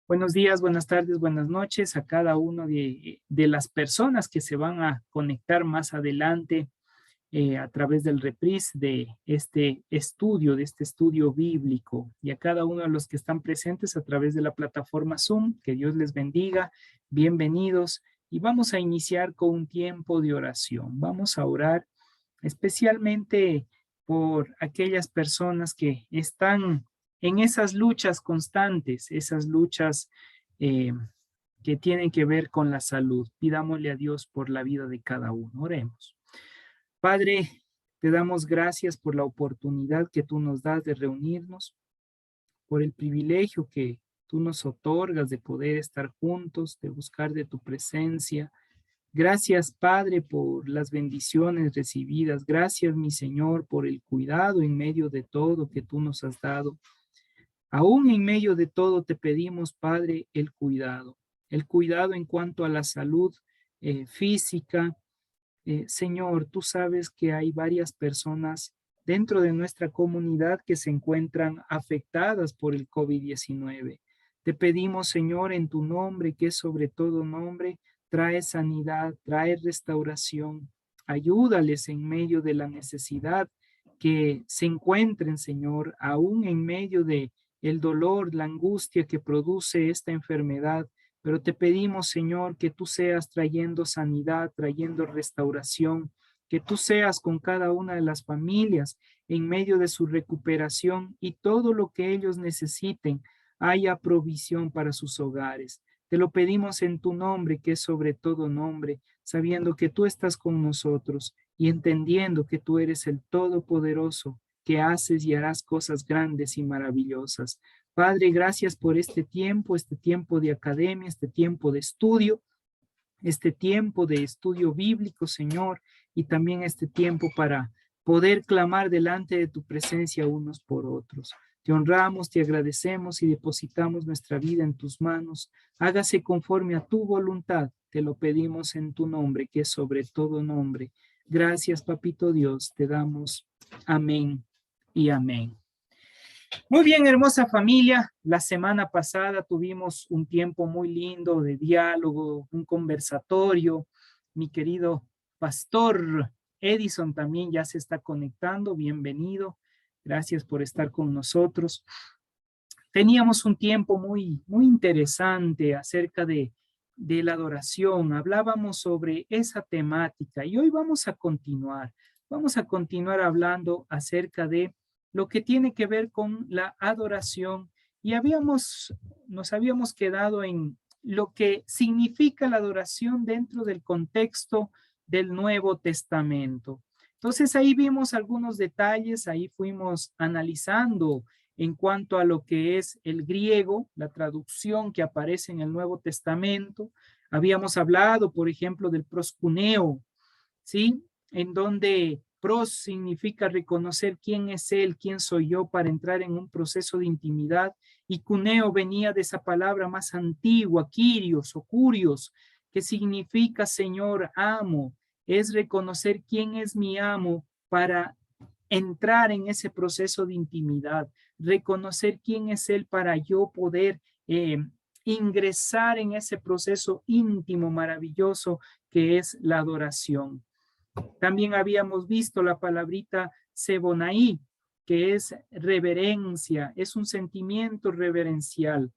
Buenos días, buenas tardes, buenas noches a cada uno de las personas que se van a conectar más adelante a través del reprise de este estudio bíblico, y a cada uno de los que están presentes a través de la plataforma Zoom. Que Dios les bendiga, bienvenidos, y vamos a iniciar con un tiempo de oración. Vamos a orar especialmente por aquellas personas que están en esas luchas constantes, esas luchas eh, que tienen que ver con la salud. Pidámosle a Dios por la vida de cada uno. Oremos. Padre, te damos gracias por la oportunidad que tú nos das de reunirnos, por el privilegio que tú nos otorgas de poder estar juntos, de buscar de tu presencia. Gracias, Padre, por las bendiciones recibidas. Gracias, mi Señor, por el cuidado en medio de todo que tú nos has dado. Aún en medio de todo te pedimos, Padre, el cuidado en cuanto a la salud física. Señor, tú sabes que hay varias personas dentro de nuestra comunidad que se encuentran afectadas por el COVID-19. Te pedimos, Señor, en tu nombre, que es sobre todo nombre, trae sanidad, trae restauración. Ayúdales en medio de la necesidad que se encuentren, Señor, aún en medio de el dolor, la angustia que produce esta enfermedad. Pero te pedimos, Señor, que tú seas trayendo sanidad, trayendo restauración, que tú seas con cada una de las familias en medio de su recuperación, y todo lo que ellos necesiten, haya provisión para sus hogares. Te lo pedimos en tu nombre, que es sobre todo nombre, sabiendo que tú estás con nosotros y entendiendo que tú eres el Todopoderoso, que haces y harás cosas grandes y maravillosas. Padre, gracias por este tiempo de academia, este tiempo de estudio bíblico, Señor, y también este tiempo para poder clamar delante de tu presencia unos por otros. Te honramos, te agradecemos y depositamos nuestra vida en tus manos. Hágase conforme a tu voluntad. Te lo pedimos en tu nombre, que es sobre todo nombre. Gracias, Papito Dios, te damos. Amén y amén. Muy bien, hermosa familia. La semana pasada tuvimos un tiempo muy lindo de diálogo, un conversatorio. Mi querido pastor Edison también ya se está conectando. Bienvenido. Gracias por estar con nosotros. Teníamos un tiempo muy interesante acerca de la adoración. Hablábamos sobre esa temática y hoy vamos a continuar. Vamos a continuar hablando acerca de lo que tiene que ver con la adoración, y nos habíamos quedado en lo que significa la adoración dentro del contexto del Nuevo Testamento. Entonces ahí vimos algunos detalles, ahí fuimos analizando en cuanto a lo que es el griego, la traducción que aparece en el Nuevo Testamento. Habíamos hablado, por ejemplo, del proscuneo, ¿sí? En donde pros significa reconocer quién es él, quién soy yo, para entrar en un proceso de intimidad, y cuneo venía de esa palabra más antigua, kyrios o curios, que significa Señor, amo. Es reconocer quién es mi amo para entrar en ese proceso de intimidad, reconocer quién es él para yo poder ingresar en ese proceso íntimo maravilloso que es la adoración. También habíamos visto la palabrita sebonaí, que es reverencia, es un sentimiento reverencial.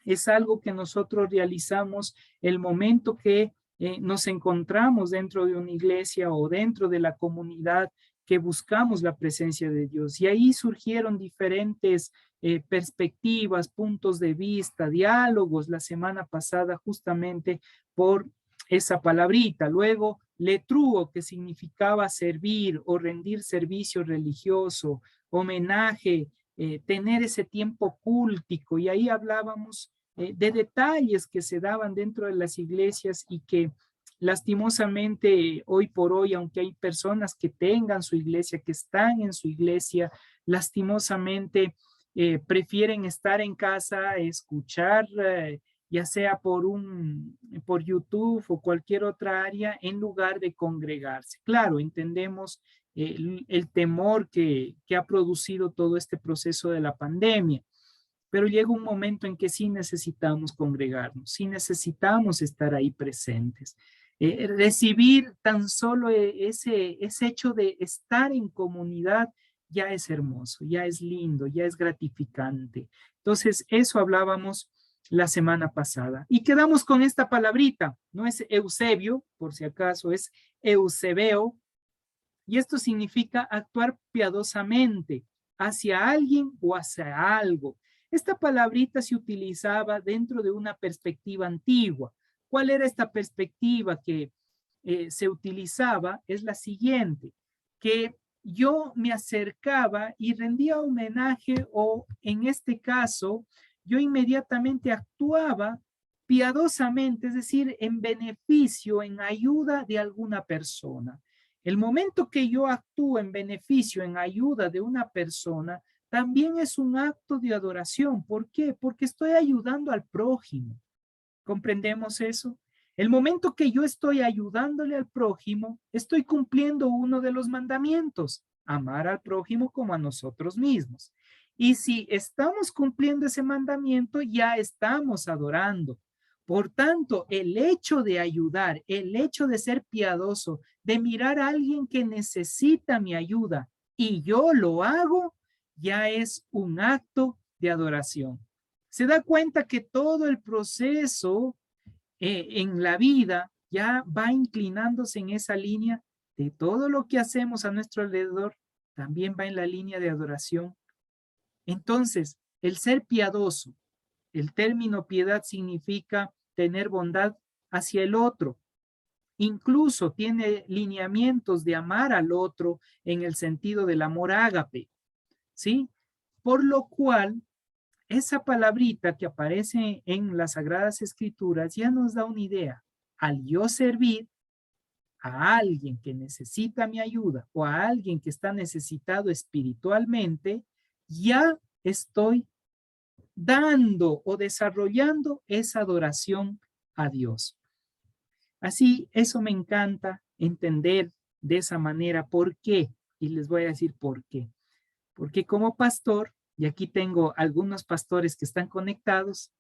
Es algo que nosotros realizamos el momento que nos encontramos dentro de una iglesia o dentro de la comunidad, que buscamos la presencia de Dios. Y ahí surgieron diferentes perspectivas, puntos de vista, diálogos la semana pasada justamente por esa palabrita. Luego, letruo, que significaba servir o rendir servicio religioso, homenaje, tener ese tiempo cúltico. Y ahí hablábamos de detalles que se daban dentro de las iglesias y que lastimosamente hoy por hoy, aunque hay personas que tengan su iglesia, que están en su iglesia, lastimosamente prefieren estar en casa, escuchar ya sea por YouTube o cualquier otra área, en lugar de congregarse. Claro, entendemos el temor que ha producido todo este proceso de la pandemia, pero llega un momento en que sí necesitamos congregarnos, sí necesitamos estar ahí presentes. Recibir tan solo ese hecho de estar en comunidad ya es hermoso, ya es lindo, ya es gratificante. Entonces, eso hablábamos la semana pasada. Y quedamos con esta palabrita, no es Eusebio, por si acaso, es Eusebeo, y esto significa actuar piadosamente hacia alguien o hacia algo. Esta palabrita se utilizaba dentro de una perspectiva antigua. ¿Cuál era esta perspectiva que se utilizaba? Es la siguiente, que yo me acercaba y rendía homenaje o en este caso yo inmediatamente actuaba piadosamente, es decir, en beneficio, en ayuda de alguna persona. El momento que yo actúo en beneficio, en ayuda de una persona, también es un acto de adoración. ¿Por qué? Porque estoy ayudando al prójimo. ¿Comprendemos eso? El momento que yo estoy ayudándole al prójimo, estoy cumpliendo uno de los mandamientos, amar al prójimo como a nosotros mismos. Y si estamos cumpliendo ese mandamiento, ya estamos adorando. Por tanto, el hecho de ayudar, el hecho de ser piadoso, de mirar a alguien que necesita mi ayuda y yo lo hago, ya es un acto de adoración. Se da cuenta que todo el proceso en la vida ya va inclinándose en esa línea de todo lo que hacemos a nuestro alrededor, también va en la línea de adoración. Entonces, el ser piadoso, el término piedad significa tener bondad hacia el otro. Incluso tiene lineamientos de amar al otro en el sentido del amor ágape, ¿sí? Por lo cual, esa palabrita que aparece en las Sagradas Escrituras ya nos da una idea. Al yo servir a alguien que necesita mi ayuda o a alguien que está necesitado espiritualmente, ya estoy dando o desarrollando esa adoración a Dios. Así, eso me encanta entender de esa manera. ¿Por qué? Y les voy a decir por qué. Porque como pastor, y aquí tengo algunos pastores que están conectados,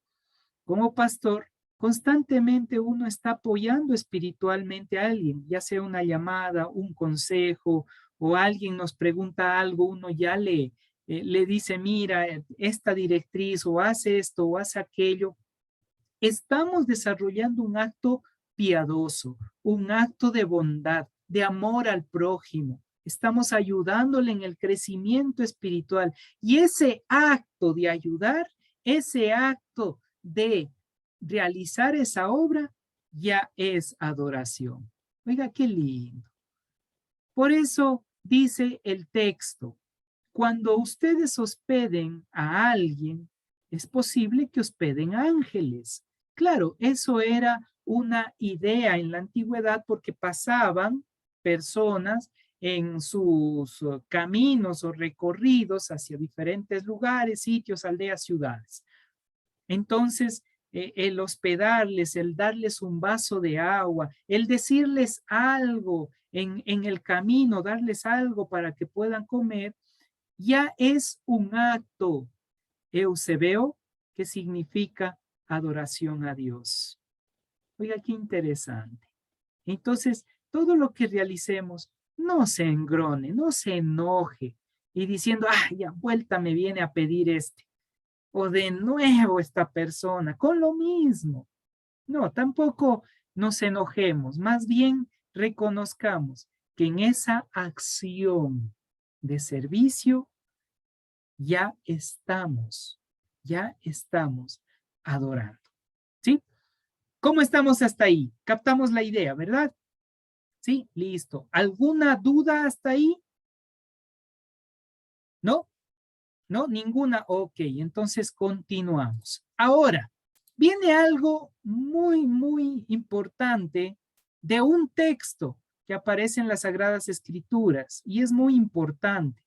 como pastor, constantemente uno está apoyando espiritualmente a alguien, ya sea una llamada, un consejo, o alguien nos pregunta algo, uno ya le dice, mira, esta directriz, o hace esto, o hace aquello. Estamos desarrollando un acto piadoso, un acto de bondad, de amor al prójimo. Estamos ayudándole en el crecimiento espiritual. Y ese acto de ayudar, ese acto de realizar esa obra, ya es adoración. Oiga, qué lindo. Por eso dice el texto, cuando ustedes hospeden a alguien, es posible que hospeden ángeles. Claro, eso era una idea en la antigüedad porque pasaban personas en sus caminos o recorridos hacia diferentes lugares, sitios, aldeas, ciudades. Entonces, el hospedarles, el darles un vaso de agua, el decirles algo en el camino, darles algo para que puedan comer, ya es un acto eusebeo que significa adoración a Dios. Oiga, qué interesante. Entonces, todo lo que realicemos, no se engrone, no se enoje y diciendo, ah, ya vuelta me viene a pedir este, o de nuevo esta persona, con lo mismo. No, tampoco nos enojemos, más bien reconozcamos que en esa acción de servicio ya estamos adorando. ¿Sí? ¿Cómo estamos hasta ahí? Captamos la idea, ¿verdad? Sí, listo. ¿Alguna duda hasta ahí? ¿No? ¿No? Ninguna. Ok, entonces continuamos. Ahora, viene algo muy, muy importante de un texto que aparece en las Sagradas Escrituras y es muy importante.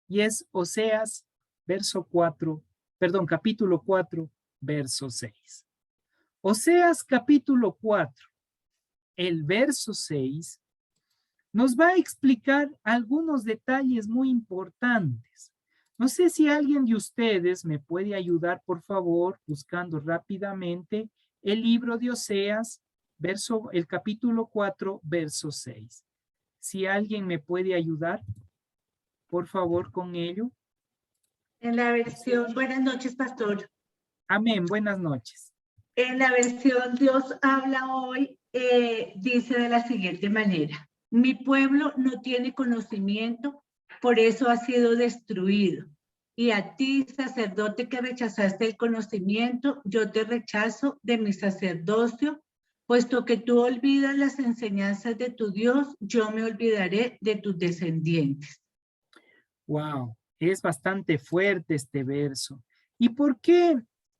Y es Oseas, capítulo 4, verso 6. Oseas capítulo 4, el verso 6, nos va a explicar algunos detalles muy importantes. No sé si alguien de ustedes me puede ayudar, por favor, buscando rápidamente el libro de Oseas, el capítulo 4, verso 6. Si alguien me puede ayudar, por favor, con ello. En la versión, buenas noches, pastor. Amén, buenas noches. En la versión Dios habla hoy, dice de la siguiente manera: mi pueblo no tiene conocimiento, por eso ha sido destruido. Y a ti, sacerdote que rechazaste el conocimiento, yo te rechazo de mi sacerdocio, puesto que tú olvidas las enseñanzas de tu Dios, yo me olvidaré de tus descendientes. Wow, es bastante fuerte este verso. ¿Y por qué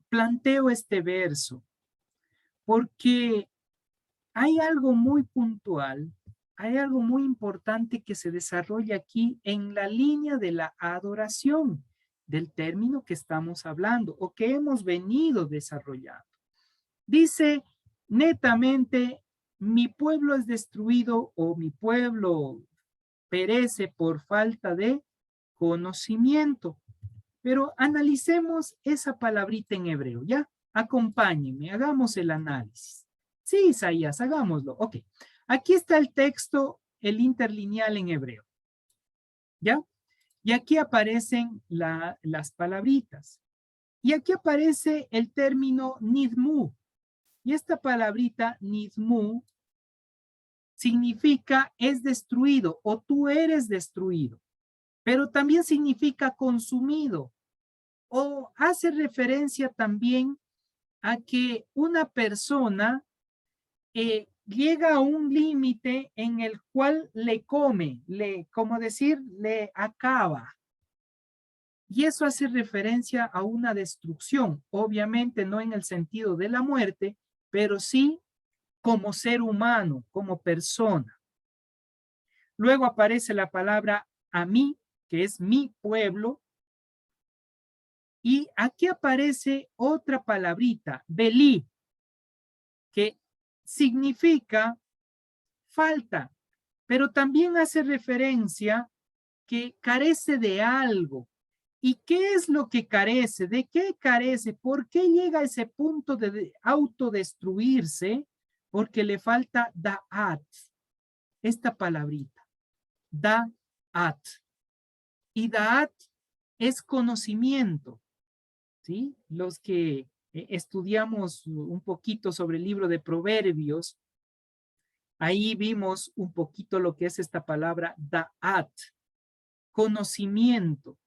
planteo este verso? Porque hay algo muy puntual, hay algo muy importante que se desarrolla aquí en la línea de la adoración, del término que estamos hablando o que hemos venido desarrollando. Dice netamente, mi pueblo es destruido o mi pueblo perece por falta de conocimiento. Pero analicemos esa palabrita en hebreo, ¿ya? Acompáñenme, hagamos el análisis. Sí, Isaías, hagámoslo. Ok. Aquí está el texto, el interlineal en hebreo. ¿Ya? Y aquí aparecen las palabritas. Y aquí aparece el término nidmu. Y esta palabrita nidmu significa es destruido o tú eres destruido. Pero también significa consumido o hace referencia también a que una persona llega a un límite en el cual le come, como decir, le acaba. Y eso hace referencia a una destrucción, obviamente no en el sentido de la muerte, pero sí como ser humano, como persona. Luego aparece la palabra a mí, que es mi pueblo, y aquí aparece otra palabrita, belí, que significa falta, pero también hace referencia que carece de algo. ¿Y qué es lo que carece? ¿De qué carece? ¿Por qué llega a ese punto de autodestruirse? Porque le falta da'at, esta palabrita, da'at. Y da'at es conocimiento, ¿sí? Los que estudiamos un poquito sobre el libro de Proverbios, ahí vimos un poquito lo que es esta palabra da'at, conocimiento,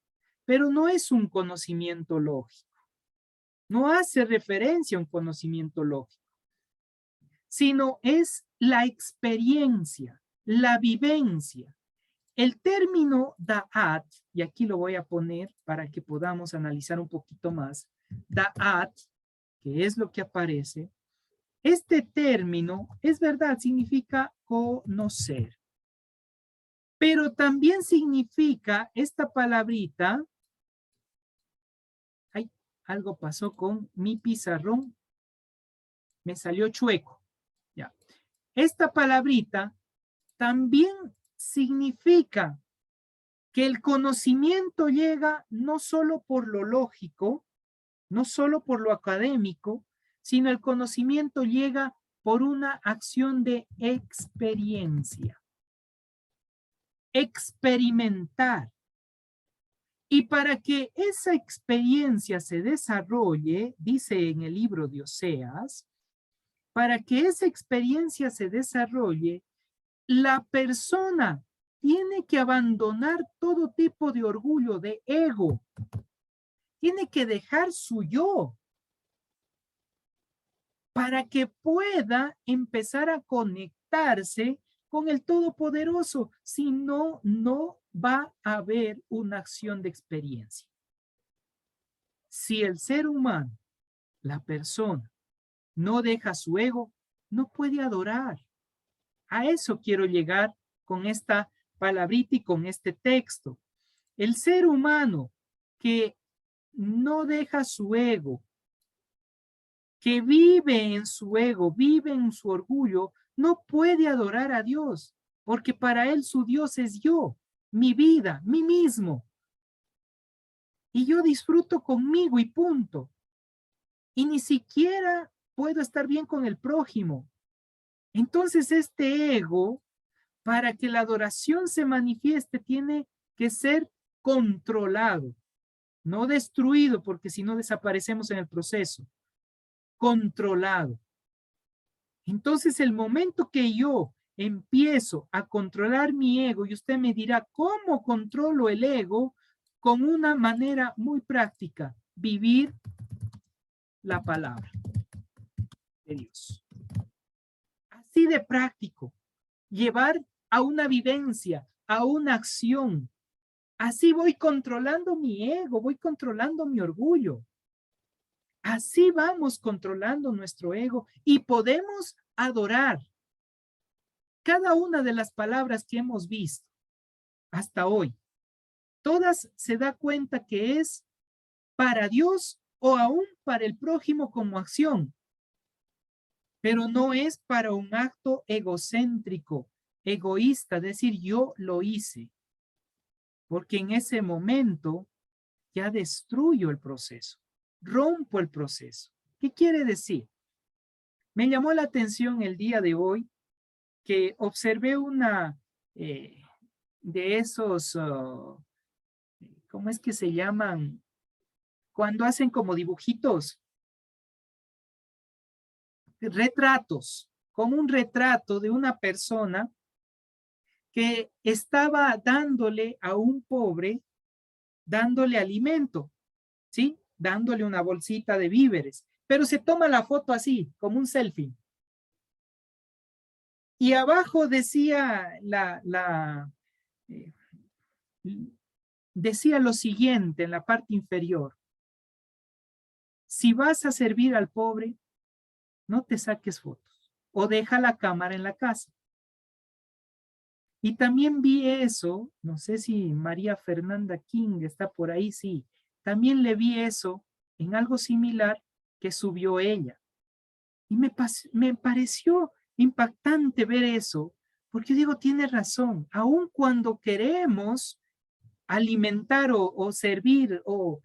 pero no es un conocimiento lógico, no hace referencia a un conocimiento lógico, sino es la experiencia, la vivencia. El término da'at, y aquí lo voy a poner para que podamos analizar un poquito más, da'at, que es lo que aparece, este término, es verdad, significa conocer, pero también significa esta palabrita, ay, algo pasó con mi pizarrón, me salió chueco, ya. Esta palabrita también significa que el conocimiento llega no solo por lo lógico, no solo por lo académico, sino el conocimiento llega por una acción de experiencia. Experimentar. Y para que esa experiencia se desarrolle, dice en el libro de Oseas, para que esa experiencia se desarrolle, la persona tiene que abandonar todo tipo de orgullo, de ego. Tiene que dejar su yo para que pueda empezar a conectarse con el Todopoderoso. Si no, no va a haber una acción de experiencia. Si el ser humano, la persona, no deja su ego, no puede adorar. A eso quiero llegar con esta palabrita y con este texto. El ser humano que no deja su ego, que vive en su ego, vive en su orgullo, no puede adorar a Dios, porque para él su Dios es yo, mi vida, mí mismo. y yo disfruto conmigo y punto. Y ni siquiera puedo estar bien con el prójimo. Entonces este ego, para que la adoración se manifieste, tiene que ser controlado, no destruido, porque si no desaparecemos en el proceso. Controlado. Entonces el momento que yo empiezo a controlar mi ego, y usted me dirá, ¿cómo controlo el ego? Con una manera muy práctica, vivir la palabra de Dios. Así de práctico, llevar a una vivencia, a una acción. Así voy controlando mi ego, voy controlando mi orgullo. Así vamos controlando nuestro ego y podemos adorar. Cada una de las palabras que hemos visto hasta hoy, todas se da cuenta que es para Dios o aún para el prójimo como acción, pero no es para un acto egocéntrico, egoísta, decir yo lo hice, porque en ese momento ya destruyo el proceso, rompo el proceso. ¿Qué quiere decir? Me llamó la atención el día de hoy que observé una de esos, ¿cómo es que se llaman? Cuando hacen como dibujitos, retratos, como un retrato de una persona que estaba dándole a un pobre, dándole alimento, ¿sí? Dándole una bolsita de víveres, pero se toma la foto así, como un selfie. Y abajo decía decía lo siguiente en la parte inferior: si vas a servir al pobre, no te saques fotos o deja la cámara en la casa. Y también vi eso, no sé si María Fernanda King está por ahí, sí, también le vi eso en algo similar que subió ella. Y me pareció impactante ver eso, porque yo digo, tiene razón, aun cuando queremos alimentar o servir o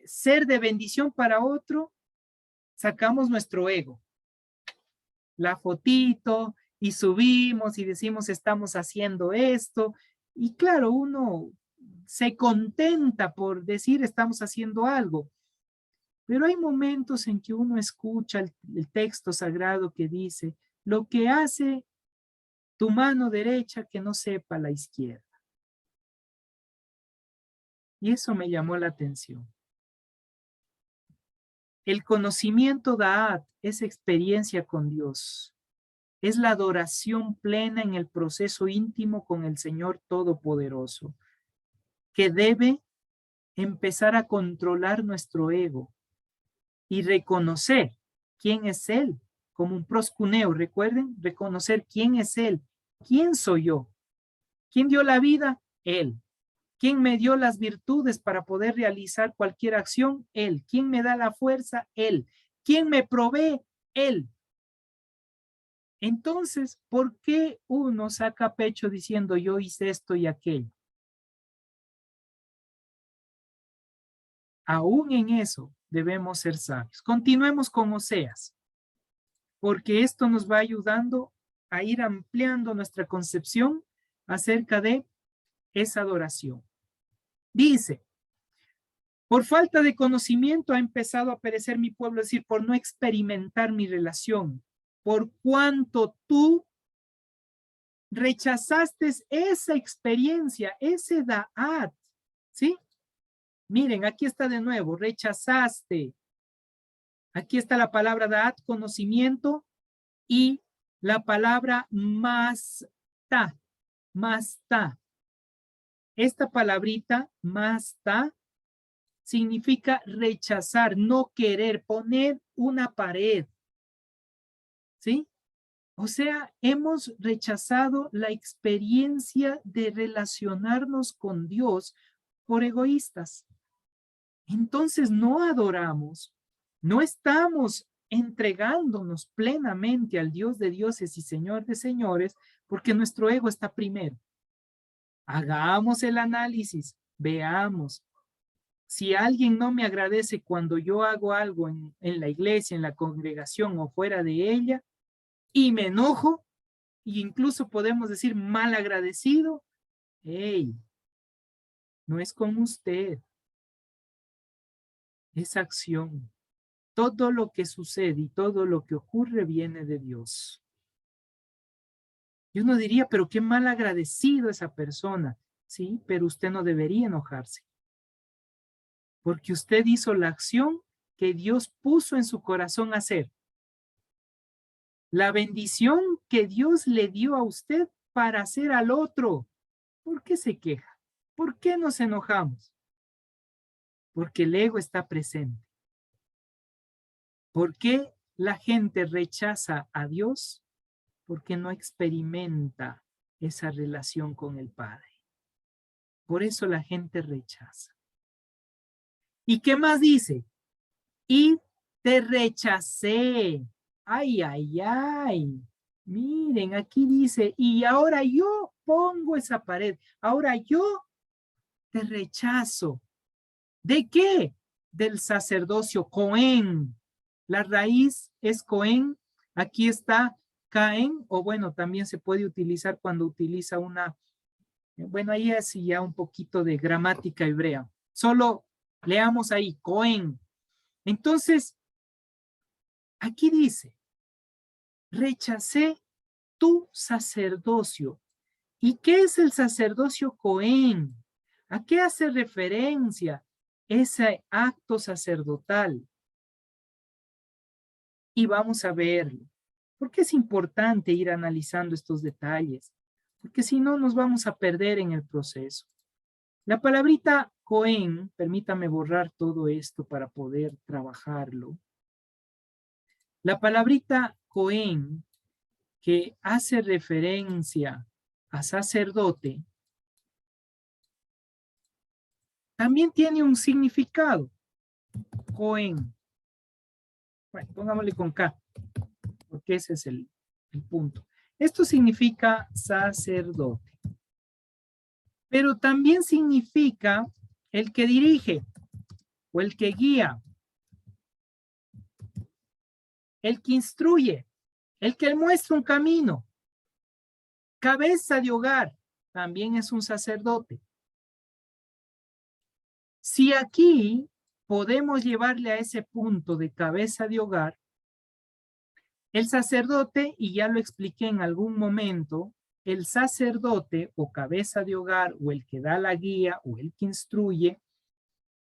ser de bendición para otro, sacamos nuestro ego, la fotito y subimos y decimos estamos haciendo esto. Y claro, uno se contenta por decir estamos haciendo algo, pero hay momentos en que uno escucha el texto sagrado que dice, lo que hace tu mano derecha que no sepa la izquierda. Y eso me llamó la atención. El conocimiento da'at es experiencia con Dios. Es la adoración plena en el proceso íntimo con el Señor Todopoderoso, que debe empezar a controlar nuestro ego y reconocer quién es Él, como un proscuneo, recuerden, reconocer quién es Él, quién soy yo, quién dio la vida, Él. ¿Quién me dio las virtudes para poder realizar cualquier acción? Él. ¿Quién me da la fuerza? Él. ¿Quién me provee? Él. Entonces, ¿por qué uno saca pecho diciendo yo hice esto y aquello? Aún en eso debemos ser sabios. Continuemos con Oseas, porque esto nos va ayudando a ir ampliando nuestra concepción acerca de esa adoración. Dice, por falta de conocimiento ha empezado a perecer mi pueblo, es decir, por no experimentar mi relación, por cuanto tú rechazaste esa experiencia, ese da'at, ¿sí? Miren, aquí está de nuevo, rechazaste. Aquí está la palabra da'at, conocimiento, y la palabra masta. Esta palabrita, masta, significa rechazar, no querer, poner una pared. ¿Sí? O sea, hemos rechazado la experiencia de relacionarnos con Dios por egoístas. Entonces no adoramos, no estamos entregándonos plenamente al Dios de dioses y Señor de señores, porque nuestro ego está primero. Hagamos el análisis, veamos. Si alguien no me agradece cuando yo hago algo en la iglesia, en la congregación o fuera de ella, y me enojo, e incluso podemos decir mal agradecido, hey, no es con usted, es acción. Todo lo que sucede y todo lo que ocurre viene de Dios. Y uno diría, pero qué mal agradecido esa persona. Sí, pero usted no debería enojarse. Porque usted hizo la acción que Dios puso en su corazón hacer. La bendición que Dios le dio a usted para hacer al otro. ¿Por qué se queja? ¿Por qué nos enojamos? Porque el ego está presente. ¿Por qué la gente rechaza a Dios? Porque no experimenta esa relación con el Padre. Por eso la gente rechaza. ¿Y qué más dice? Y te rechacé. Ay, ay, ay. Miren, aquí dice, y ahora yo pongo esa pared. Ahora yo te rechazo. ¿De qué? Del sacerdocio, Cohen. La raíz es Cohen. Aquí está Caen, o bueno, también se puede utilizar cuando utiliza una, bueno, ahí es ya un poquito de gramática hebrea. Solo leamos ahí, Cohen. Entonces, aquí dice, rechacé tu sacerdocio. ¿Y qué es el sacerdocio Cohen? ¿A qué hace referencia ese acto sacerdotal? Y vamos a verlo. ¿Por qué es importante ir analizando estos detalles? Porque si no, nos vamos a perder en el proceso. La palabrita Cohen, permítame borrar todo esto para poder trabajarlo. La palabrita Cohen, que hace referencia a sacerdote, también tiene un significado. Cohen. Bueno, pongámosle con K, porque ese es el punto. Esto significa sacerdote. Pero también significa el que dirige o el que guía, el que instruye, el que muestra un camino. Cabeza de hogar también es un sacerdote. Si aquí podemos llevarle a ese punto de cabeza de hogar, el sacerdote, y ya lo expliqué en algún momento, el sacerdote o cabeza de hogar o el que da la guía o el que instruye,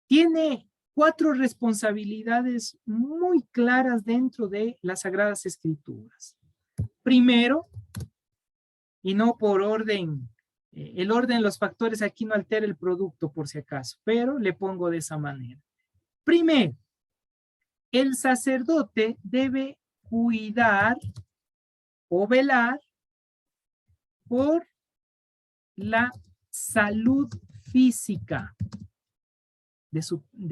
tiene 4 responsabilidades muy claras dentro de las Sagradas Escrituras. Primero, y no por orden, el orden de los factores aquí no altera el producto por si acaso, pero le pongo de esa manera. Primero, el sacerdote debe cuidar o velar por la salud física de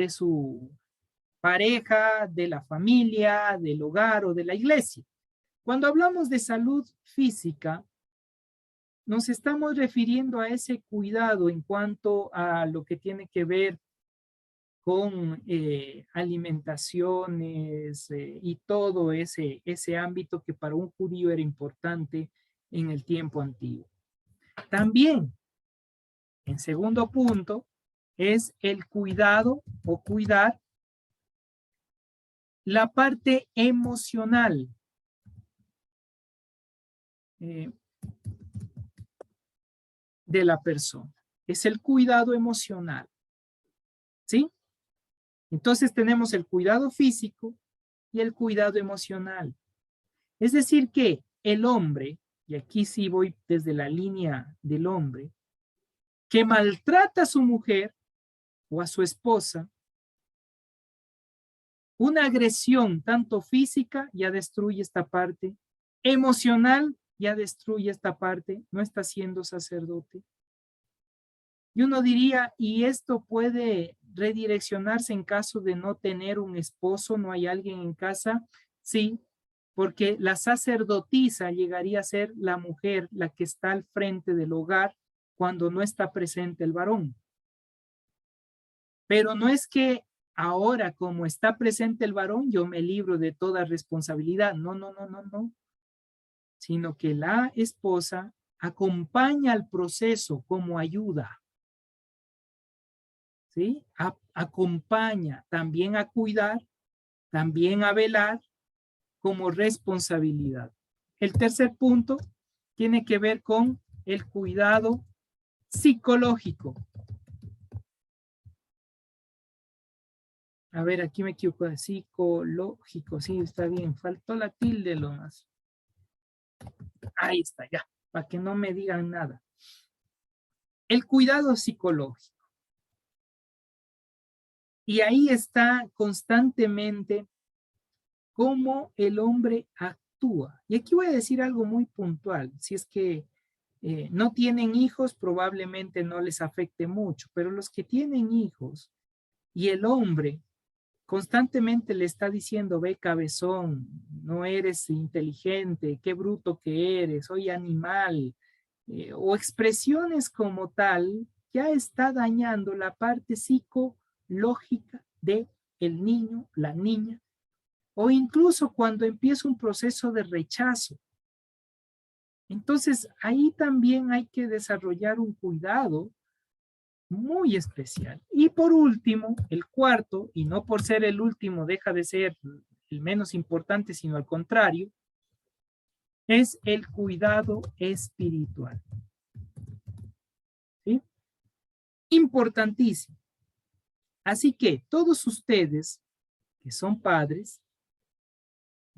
su pareja, de la familia, del hogar o de la iglesia. Cuando hablamos de salud física, nos estamos refiriendo a ese cuidado en cuanto a lo que tiene que ver con alimentaciones y todo ese ámbito que para un judío era importante en el tiempo antiguo. También, en segundo punto, es el cuidado o cuidar la parte emocional. De la persona. Es el cuidado emocional. ¿Sí? Entonces tenemos el cuidado físico y el cuidado emocional. Es decir que el hombre, y aquí sí voy desde la línea del hombre, que maltrata a su mujer o a su esposa, una agresión tanto física ya destruye esta parte, emocional ya destruye esta parte, no está siendo sacerdote. Y uno diría, ¿y esto puede redireccionarse en caso de no tener un esposo, no hay alguien en casa? Sí, porque la sacerdotisa llegaría a ser la mujer, la que está al frente del hogar cuando no está presente el varón. Pero no es que ahora, como está presente el varón, yo me libro de toda responsabilidad. No, no, no, no, no. Sino que la esposa acompaña al proceso como ayuda. ¿Sí? Acompaña también a cuidar, también a velar como responsabilidad. El tercer punto tiene que ver con el cuidado psicológico. A ver, aquí me equivoco de psicológico. Sí, está bien. Faltó la tilde lo más. Ahí está, ya. Para que no me digan nada. El cuidado psicológico. Y ahí está constantemente cómo el hombre actúa. Y aquí voy a decir algo muy puntual. Si es que no tienen hijos, probablemente no les afecte mucho, pero los que tienen hijos y el hombre constantemente le está diciendo, ve cabezón, no eres inteligente, qué bruto que eres, soy animal, o expresiones como tal, ya está dañando la parte psicológica de el niño, la niña, o incluso cuando empieza un proceso de rechazo. Entonces, ahí también hay que desarrollar un cuidado muy especial. Y por último, el cuarto, y no por ser el último deja de ser el menos importante, sino al contrario, es el cuidado espiritual. ¿Sí? Importantísimo. Así que todos ustedes que son padres,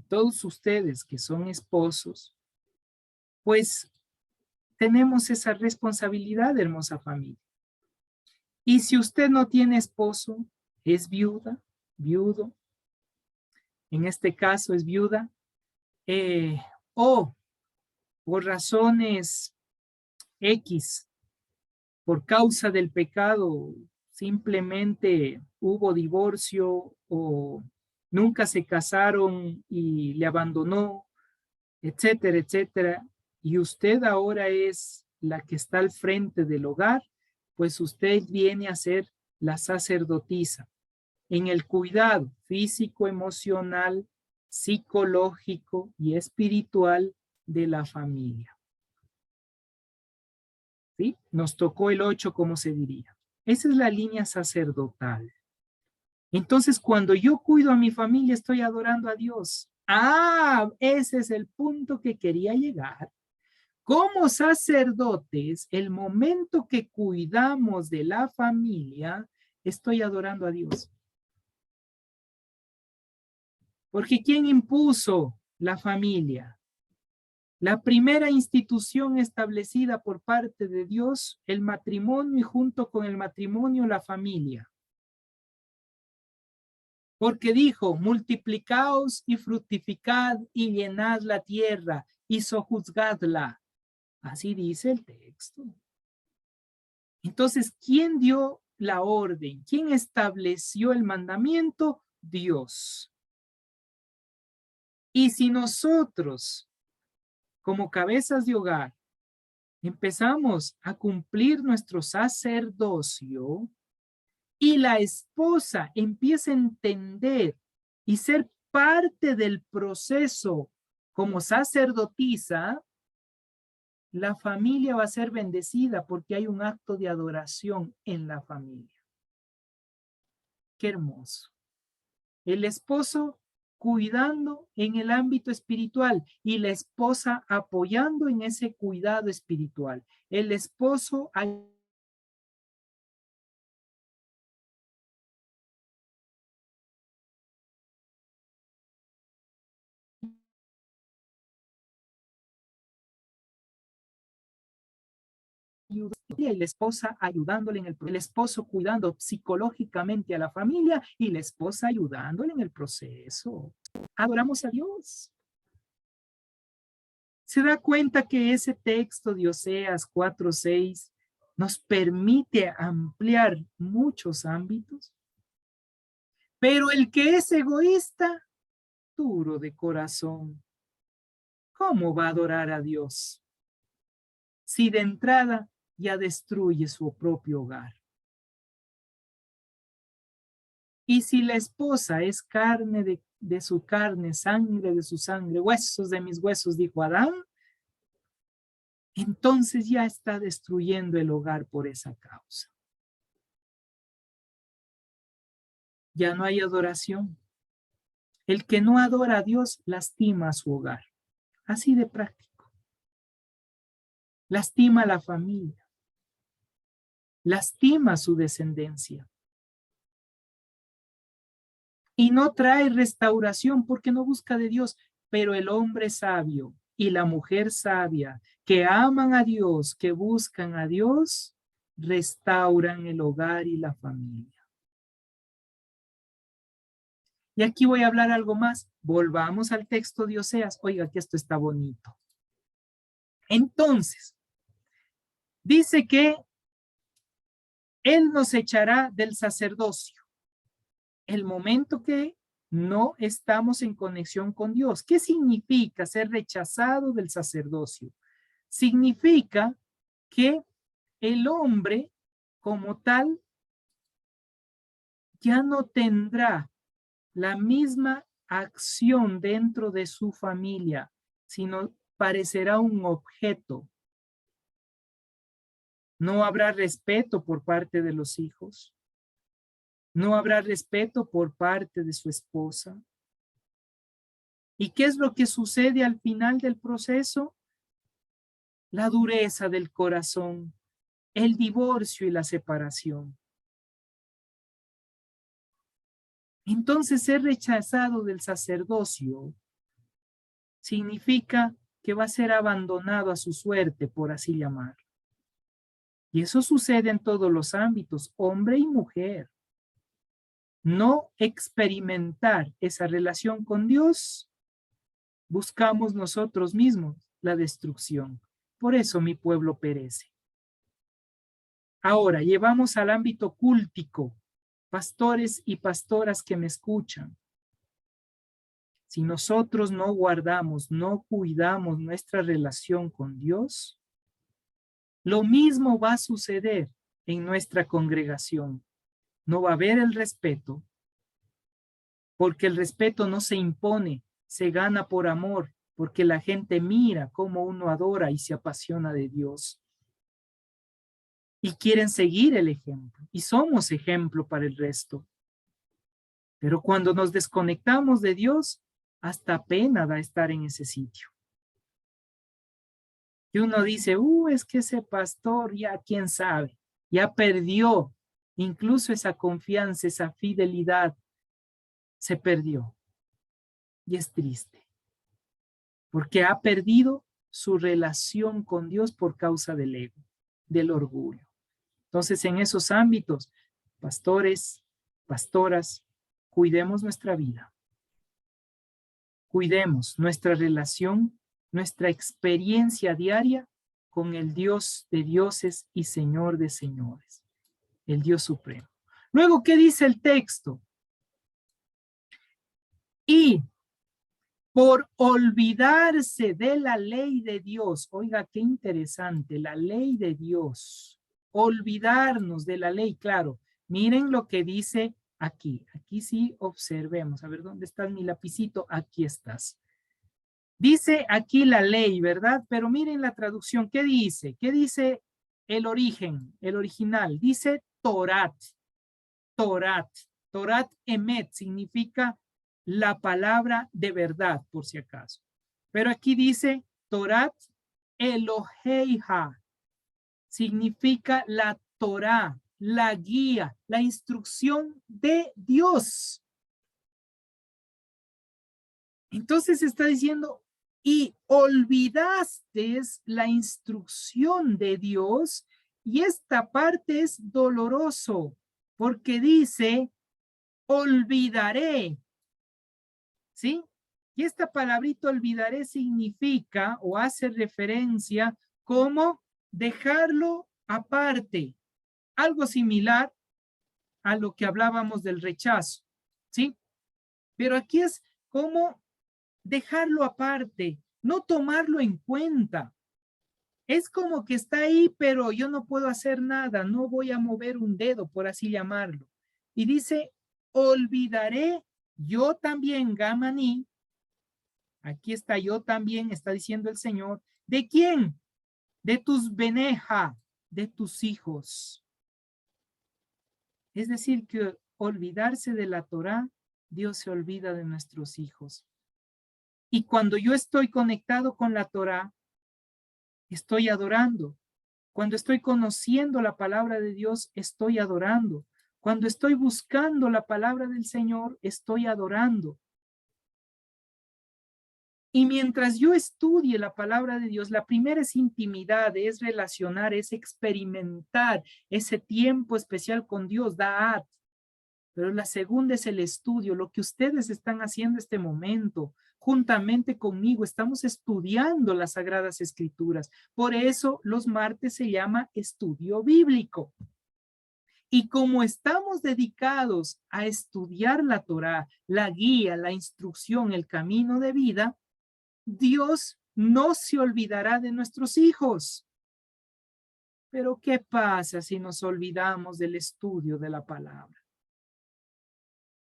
todos ustedes que son esposos, pues tenemos esa responsabilidad, hermosa familia. Y si usted no tiene esposo, es viuda, viudo, en este caso es viuda, o por razones X, por causa del pecado, simplemente hubo divorcio o nunca se casaron y le abandonó, etcétera, etcétera, y usted ahora es la que está al frente del hogar, pues usted viene a ser la sacerdotisa en el cuidado físico, emocional, psicológico y espiritual de la familia. ¿Sí? Nos tocó el 8, como se diría. Esa es la línea sacerdotal. Entonces, cuando yo cuido a mi familia, estoy adorando a Dios. Ah, ese es el punto que quería llegar. Como sacerdotes, el momento que cuidamos de la familia, estoy adorando a Dios. Porque ¿quién impuso la familia? La primera institución establecida por parte de Dios, el matrimonio, y junto con el matrimonio, la familia. Porque dijo, multiplicaos y fructificad y llenad la tierra y sojuzgadla. Así dice el texto. Entonces, ¿quién dio la orden? ¿Quién estableció el mandamiento? Dios. Y si nosotros, como cabezas de hogar, empezamos a cumplir nuestro sacerdocio y la esposa empieza a entender y ser parte del proceso como sacerdotisa, la familia va a ser bendecida porque hay un acto de adoración en la familia. Qué hermoso. El esposo cuidando en el ámbito espiritual y la esposa apoyando en ese cuidado espiritual. El esposo y la esposa ayudándole en el esposo cuidando psicológicamente a la familia y la esposa ayudándole en el proceso. Adoramos a Dios. Se da cuenta que ese texto de Oseas 4:6 nos permite ampliar muchos ámbitos, pero el que es egoísta, duro de corazón, ¿cómo va a adorar a Dios si de entrada ya destruye su propio hogar? Y si la esposa es carne de su carne, sangre de su sangre, huesos de mis huesos, dijo Adán, entonces ya está destruyendo el hogar por esa causa. Ya no hay adoración. El que no adora a Dios lastima a su hogar. Así de práctico. Lastima a la familia. Lastima a su descendencia. Y no trae restauración porque no busca de Dios. Pero el hombre sabio y la mujer sabia que aman a Dios, que buscan a Dios, restauran el hogar y la familia. Y aquí voy a hablar algo más. Volvamos al texto de Oseas. Oiga, que esto está bonito. Entonces, dice que Él nos echará del sacerdocio. El momento que no estamos en conexión con Dios. ¿Qué significa ser rechazado del sacerdocio? Significa que el hombre como tal ya no tendrá la misma acción dentro de su familia, sino parecerá un objeto. No habrá respeto por parte de los hijos. No habrá respeto por parte de su esposa. ¿Y qué es lo que sucede al final del proceso? La dureza del corazón, el divorcio y la separación. Entonces, ser rechazado del sacerdocio significa que va a ser abandonado a su suerte, por así llamar. Y eso sucede en todos los ámbitos, hombre y mujer. No experimentar esa relación con Dios, buscamos nosotros mismos la destrucción. Por eso mi pueblo perece. Ahora, llevamos al ámbito cúltico, pastores y pastoras que me escuchan. Si nosotros no guardamos, no cuidamos nuestra relación con Dios, lo mismo va a suceder en nuestra congregación. No va a haber el respeto, porque el respeto no se impone, se gana por amor, porque la gente mira cómo uno adora y se apasiona de Dios. Y quieren seguir el ejemplo, y somos ejemplo para el resto. Pero cuando nos desconectamos de Dios, hasta pena da estar en ese sitio. Y uno dice, es que ese pastor ya, quién sabe, ya perdió incluso esa confianza, esa fidelidad, se perdió. Y es triste, porque ha perdido su relación con Dios por causa del ego, del orgullo. Entonces, en esos ámbitos, pastores, pastoras, cuidemos nuestra vida. Cuidemos nuestra relación, nuestra experiencia diaria con el Dios de dioses y Señor de señores, el Dios supremo. Luego, ¿qué dice el texto? Y por olvidarse de la ley de Dios, oiga, qué interesante, la ley de Dios, olvidarnos de la ley, claro, miren lo que dice aquí sí observemos, a ver, ¿dónde está mi lapicito? Aquí estás. Dice aquí la ley, ¿verdad? Pero miren la traducción, ¿qué dice? ¿Qué dice el origen, el original? Dice Torat, Torat, Torat Emet significa la palabra de verdad, por si acaso. Pero aquí dice Torat Eloheija, significa la Torá, la guía, la instrucción de Dios. Entonces está diciendo, y olvidaste la instrucción de Dios, y esta parte es doloroso, porque dice, olvidaré, ¿sí? Y esta palabrita olvidaré significa o hace referencia como dejarlo aparte, algo similar a lo que hablábamos del rechazo, ¿sí? Pero aquí es como dejarlo aparte, no tomarlo en cuenta. Es como que está ahí, pero yo no puedo hacer nada, no voy a mover un dedo, por así llamarlo. Y dice, olvidaré yo también, Gamaní. Aquí está yo también, está diciendo el Señor. ¿De quién? De tus beneja, de tus hijos. Es decir, que olvidarse de la Torá, Dios se olvida de nuestros hijos. Y cuando yo estoy conectado con la Torá, estoy adorando. Cuando estoy conociendo la palabra de Dios, estoy adorando. Cuando estoy buscando la palabra del Señor, estoy adorando. Y mientras yo estudie la palabra de Dios, la primera es intimidad, es relacionar, es experimentar ese tiempo especial con Dios, da'at. Pero la segunda es el estudio, lo que ustedes están haciendo este momento, juntamente conmigo, estamos estudiando las Sagradas Escrituras. Por eso los martes se llama estudio bíblico. Y como estamos dedicados a estudiar la Torá, la guía, la instrucción, el camino de vida, Dios no se olvidará de nuestros hijos. Pero ¿qué pasa si nos olvidamos del estudio de la palabra?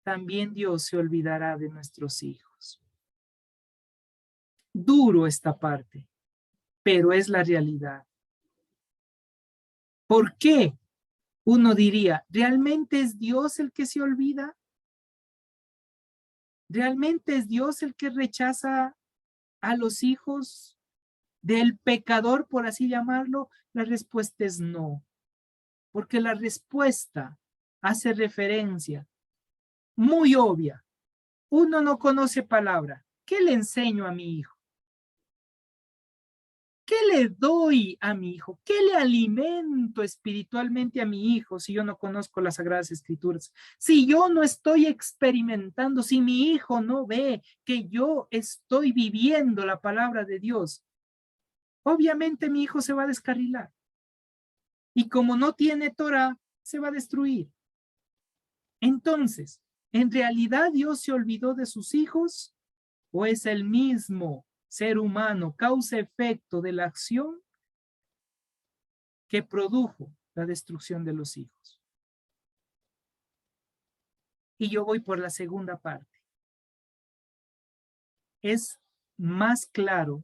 También Dios se olvidará de nuestros hijos. Duro esta parte, pero es la realidad. ¿Por qué? Uno diría, ¿realmente es Dios el que se olvida? ¿Realmente es Dios el que rechaza a los hijos del pecador, por así llamarlo? La respuesta es no, porque la respuesta hace referencia muy obvia. Uno no conoce palabra. ¿Qué le enseño a mi hijo? ¿Qué le doy a mi hijo? ¿Qué le alimento espiritualmente a mi hijo si yo no conozco las Sagradas Escrituras? Si yo no estoy experimentando, si mi hijo no ve que yo estoy viviendo la palabra de Dios, obviamente mi hijo se va a descarrilar. Y como no tiene Torah, se va a destruir. Entonces, ¿en realidad Dios se olvidó de sus hijos? ¿O es el mismo ser humano, causa-efecto de la acción que produjo la destrucción de los hijos? Y yo voy por la segunda parte. Es más claro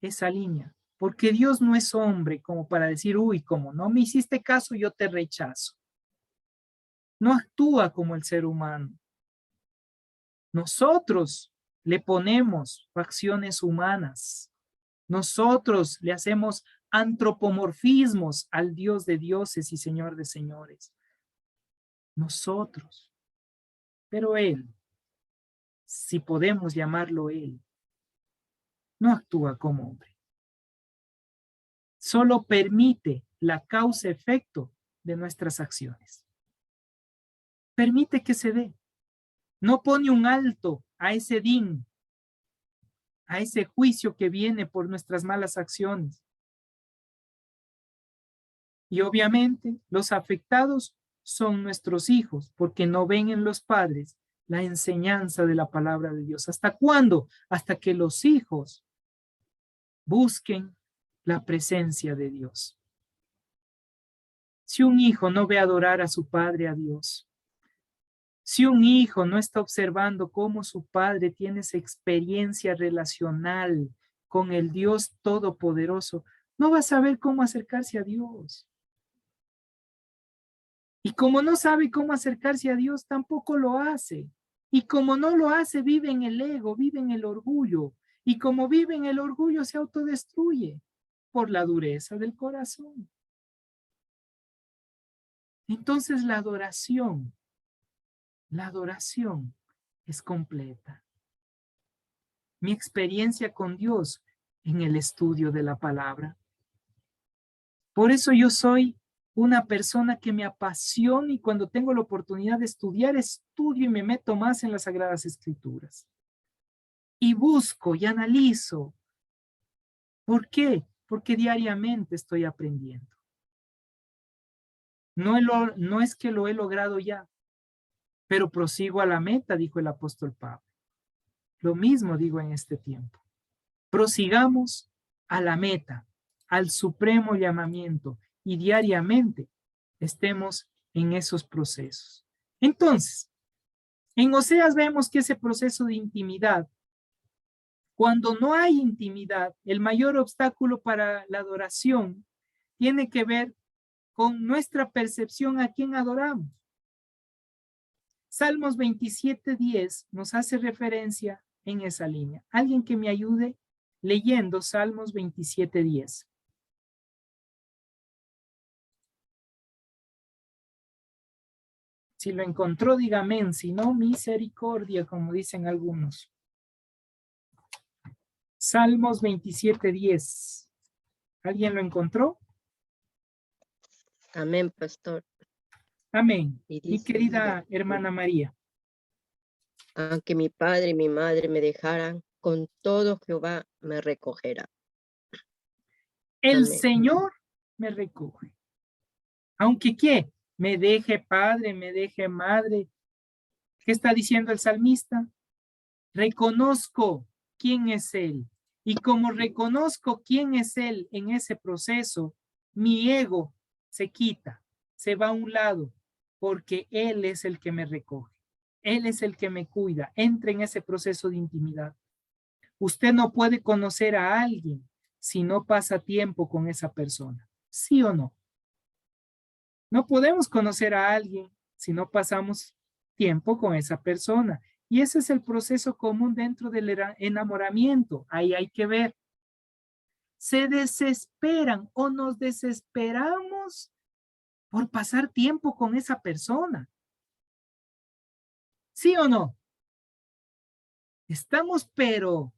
esa línea, porque Dios no es hombre como para decir, uy, como no me hiciste caso, yo te rechazo. No actúa como el ser humano. Nosotros le ponemos facciones humanas. Nosotros le hacemos antropomorfismos al Dios de dioses y Señor de señores. Nosotros. Pero Él, si podemos llamarlo Él, no actúa como hombre. Solo permite la causa-efecto de nuestras acciones. Permite que se dé. No pone un alto a ese din, a ese juicio que viene por nuestras malas acciones. Y obviamente los afectados son nuestros hijos, porque no ven en los padres la enseñanza de la palabra de Dios. ¿Hasta cuándo? Hasta que los hijos busquen la presencia de Dios. Si un hijo no ve adorar a su padre, a Dios, si un hijo no está observando cómo su padre tiene esa experiencia relacional con el Dios Todopoderoso, no va a saber cómo acercarse a Dios. Y como no sabe cómo acercarse a Dios, tampoco lo hace. Y como no lo hace, vive en el ego, vive en el orgullo. Y como vive en el orgullo, se autodestruye por la dureza del corazón. Entonces la adoración es completa. Mi experiencia con Dios en el estudio de la palabra. Por eso yo soy una persona que me apasiona y cuando tengo la oportunidad de estudiar, estudio y me meto más en las Sagradas Escrituras. Y busco y analizo. ¿Por qué? Porque diariamente estoy aprendiendo. No es que lo he logrado ya, pero prosigo a la meta, dijo el apóstol Pablo. Lo mismo digo en este tiempo. Prosigamos a la meta, al supremo llamamiento y diariamente estemos en esos procesos. Entonces, En Oseas vemos que ese proceso de intimidad, cuando no hay intimidad, el mayor obstáculo para la adoración tiene que ver con nuestra percepción a quién adoramos. Salmos 27:10 nos hace referencia en esa línea. Alguien que me ayude leyendo Salmos 27:10. Si lo encontró, diga amén. Si no, misericordia, como dicen algunos. Salmos 27:10. ¿Alguien lo encontró? Amén, pastor. Amén. Y Mi dice, querida hermana María. aunque mi padre y mi madre me dejaran, con todo Jehová me recogerá. El Amén. Señor me recoge. Aunque ¿qué? Me deje padre, me deje madre. ¿Qué está diciendo el salmista? Reconozco quién es Él. Y como reconozco quién es Él en ese proceso, mi ego se quita, se va a un lado, porque Él es el que me recoge. Él es el que me cuida. Entra en ese proceso de intimidad. Usted no puede conocer a alguien si no pasa tiempo con esa persona. ¿Sí o no? No podemos conocer a alguien si no pasamos tiempo con esa persona. Y ese es el proceso común dentro del enamoramiento. Ahí hay que ver. Se desesperan o nos desesperamos por pasar tiempo con esa persona. ¿Sí o no? Estamos, pero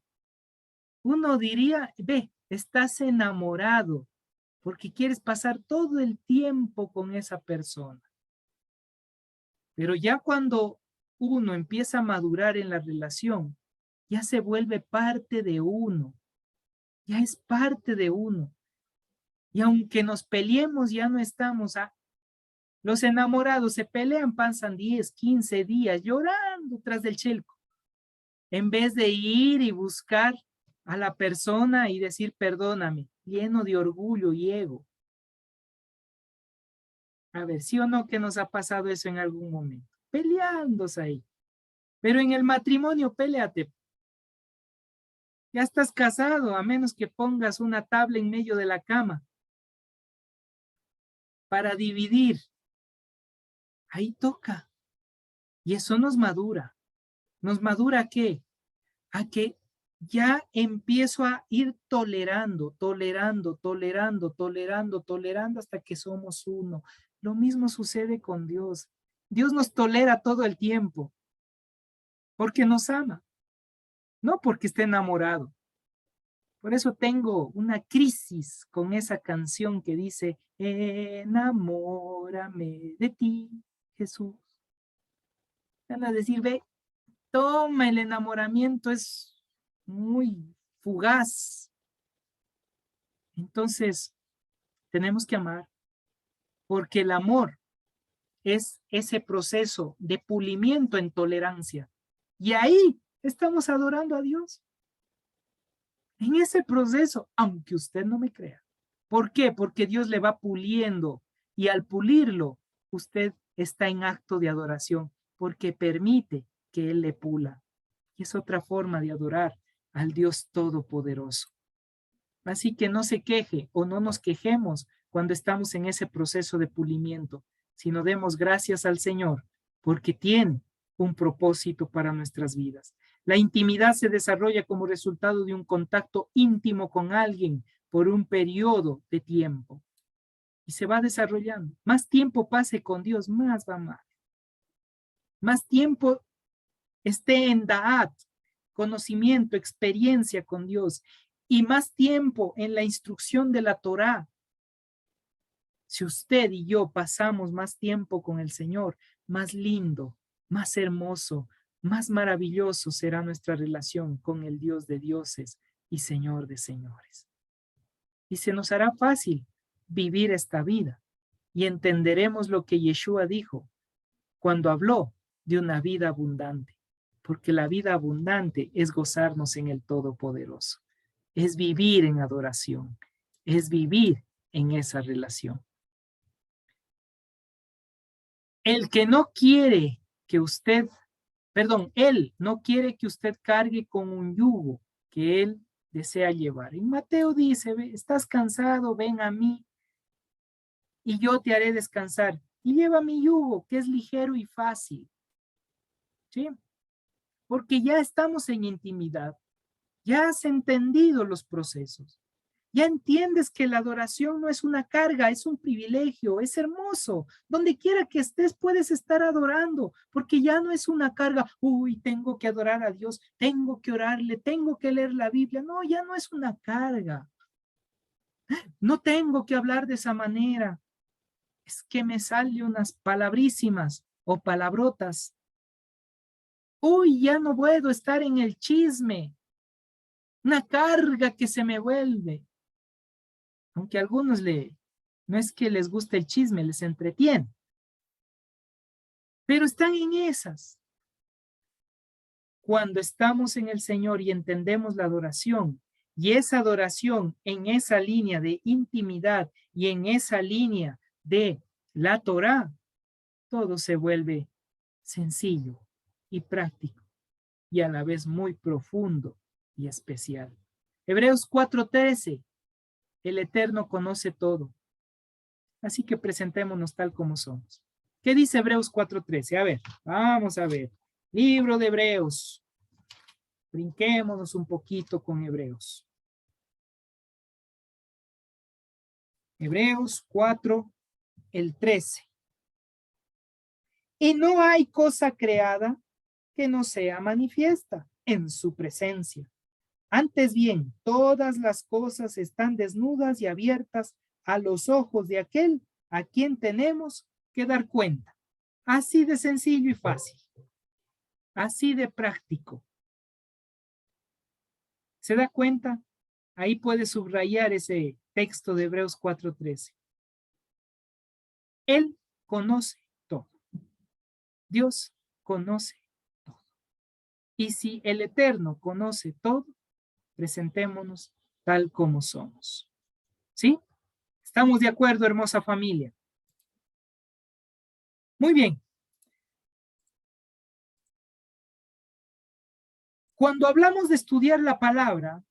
uno diría, ve, estás enamorado porque quieres pasar todo el tiempo con esa persona. Pero ya cuando uno empieza a madurar en la relación, ya se vuelve parte de uno, ya es parte de uno. Y aunque nos peleemos, ya no estamos. Los enamorados se pelean, pasan 10, 15 días llorando tras del chelco, en vez de ir y buscar a la persona y decir perdóname, lleno de orgullo y ego. A ver, ¿sí o no que nos ha pasado eso en algún momento? Peleándose ahí. Pero en el matrimonio, péleate. Ya estás casado, a menos que pongas una tabla en medio de la cama para dividir. Ahí toca. Y eso nos madura. ¿Nos madura a qué? A que ya empiezo a ir tolerando hasta que somos uno. Lo mismo sucede con Dios. Dios nos tolera todo el tiempo porque nos ama, no porque esté enamorado. Por eso tengo una crisis con esa canción que dice, enamórame de ti, Jesús. Van a decir, ve, toma, el enamoramiento es muy fugaz. Entonces, tenemos que amar, porque el amor es ese proceso de pulimiento en tolerancia. Y ahí estamos adorando a Dios. En ese proceso, aunque usted no me crea. ¿Por qué? Porque Dios le va puliendo y al pulirlo, usted está en acto de adoración porque permite que Él le pula. Y es otra forma de adorar al Dios Todopoderoso. Así que no se queje o no nos quejemos cuando estamos en ese proceso de pulimiento, sino demos gracias al Señor porque tiene un propósito para nuestras vidas. La intimidad se desarrolla como resultado de un contacto íntimo con alguien por un periodo de tiempo y se va desarrollando. Más tiempo pase con Dios, más va mal. Más tiempo esté en Da'at, conocimiento, experiencia con Dios, y más tiempo en la instrucción de la Torá. Si usted y yo pasamos más tiempo con el Señor, más lindo, más hermoso, más maravilloso será nuestra relación con el Dios de dioses y Señor de señores. Y se nos hará fácil vivir esta vida y entenderemos lo que Yeshua dijo cuando habló de una vida abundante, porque la vida abundante es gozarnos en el Todopoderoso, es vivir en adoración, es vivir en esa relación. El que no quiere que usted Perdón, Él no quiere que usted cargue con un yugo que Él desea llevar. En Mateo dice, estás cansado, ven a mí y yo te haré descansar. Y lleva mi yugo, que es ligero y fácil. ¿Sí? Porque ya estamos en intimidad. Ya has entendido los procesos. Ya entiendes que la adoración no es una carga, es un privilegio, es hermoso. Donde quiera que estés puedes estar adorando, porque ya no es una carga. Uy, tengo que adorar a Dios, tengo que orarle, tengo que leer la Biblia. No, ya no es una carga. No tengo que hablar de esa manera. Es que me salen unas palabrísimas o palabrotas. Uy, ya no puedo estar en el chisme. Una carga que se me vuelve. Aunque a algunos no es que les guste el chisme, les entretiene. Pero están en esas. Cuando estamos en el Señor y entendemos la adoración, y esa adoración en esa línea de intimidad y en esa línea de la Torá, todo se vuelve sencillo y práctico y a la vez muy profundo y especial. Hebreos 4:13, el Eterno conoce todo. Así que presentémonos tal como somos. ¿Qué dice Hebreos 4:13? A ver, vamos a ver. Libro de Hebreos. Brinquémonos un poquito con Hebreos. Hebreos 4, el 13. Y no hay cosa creada que no sea manifiesta en su presencia. Antes bien, todas las cosas están desnudas y abiertas a los ojos de aquel a quien tenemos que dar cuenta. Así de sencillo y fácil. Así de práctico. ¿Se da cuenta? Ahí puede subrayar ese texto de Hebreos 4:13. Él conoce todo. Dios conoce todo. Y si el Eterno conoce todo, presentémonos tal como somos. ¿Sí? ¿Estamos de acuerdo, hermosa familia? Muy bien. Cuando hablamos de estudiar la palabra,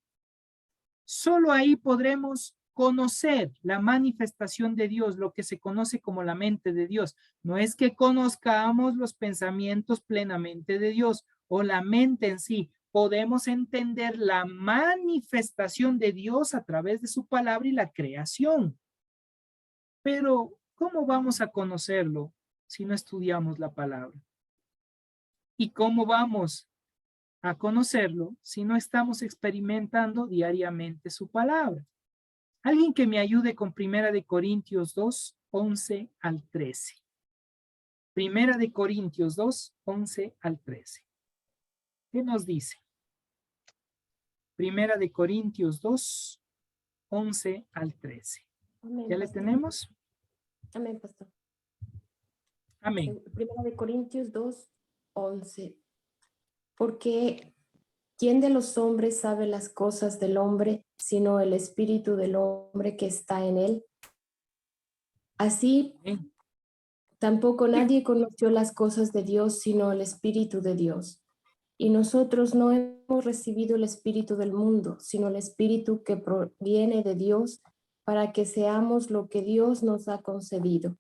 solo ahí podremos conocer la manifestación de Dios, lo que se conoce como la mente de Dios. No es que conozcamos los pensamientos plenamente de Dios o la mente en sí. Podemos entender la manifestación de Dios a través de su palabra y la creación. Pero, ¿cómo vamos a conocerlo si no estudiamos la palabra? ¿Y cómo vamos a conocerlo si no estamos experimentando diariamente su palabra? Alguien que me ayude con Primera de Corintios 2, 11 al 13. Primera de Corintios 2, 11 al 13. ¿Qué nos dice? Primera de Corintios 2, 11 al 13. Amén, ¿Ya le pastor. tenemos? Amén, pastor. Amén. Primera de Corintios 2, 11. Porque ¿quién de los hombres sabe las cosas del hombre, sino el espíritu del hombre que está en él? Así, Amén. tampoco nadie conoció las cosas de Dios, sino el espíritu de Dios. Y nosotros no hemos recibido el espíritu del mundo, sino el espíritu que proviene de Dios, para que seamos lo que Dios nos ha concedido.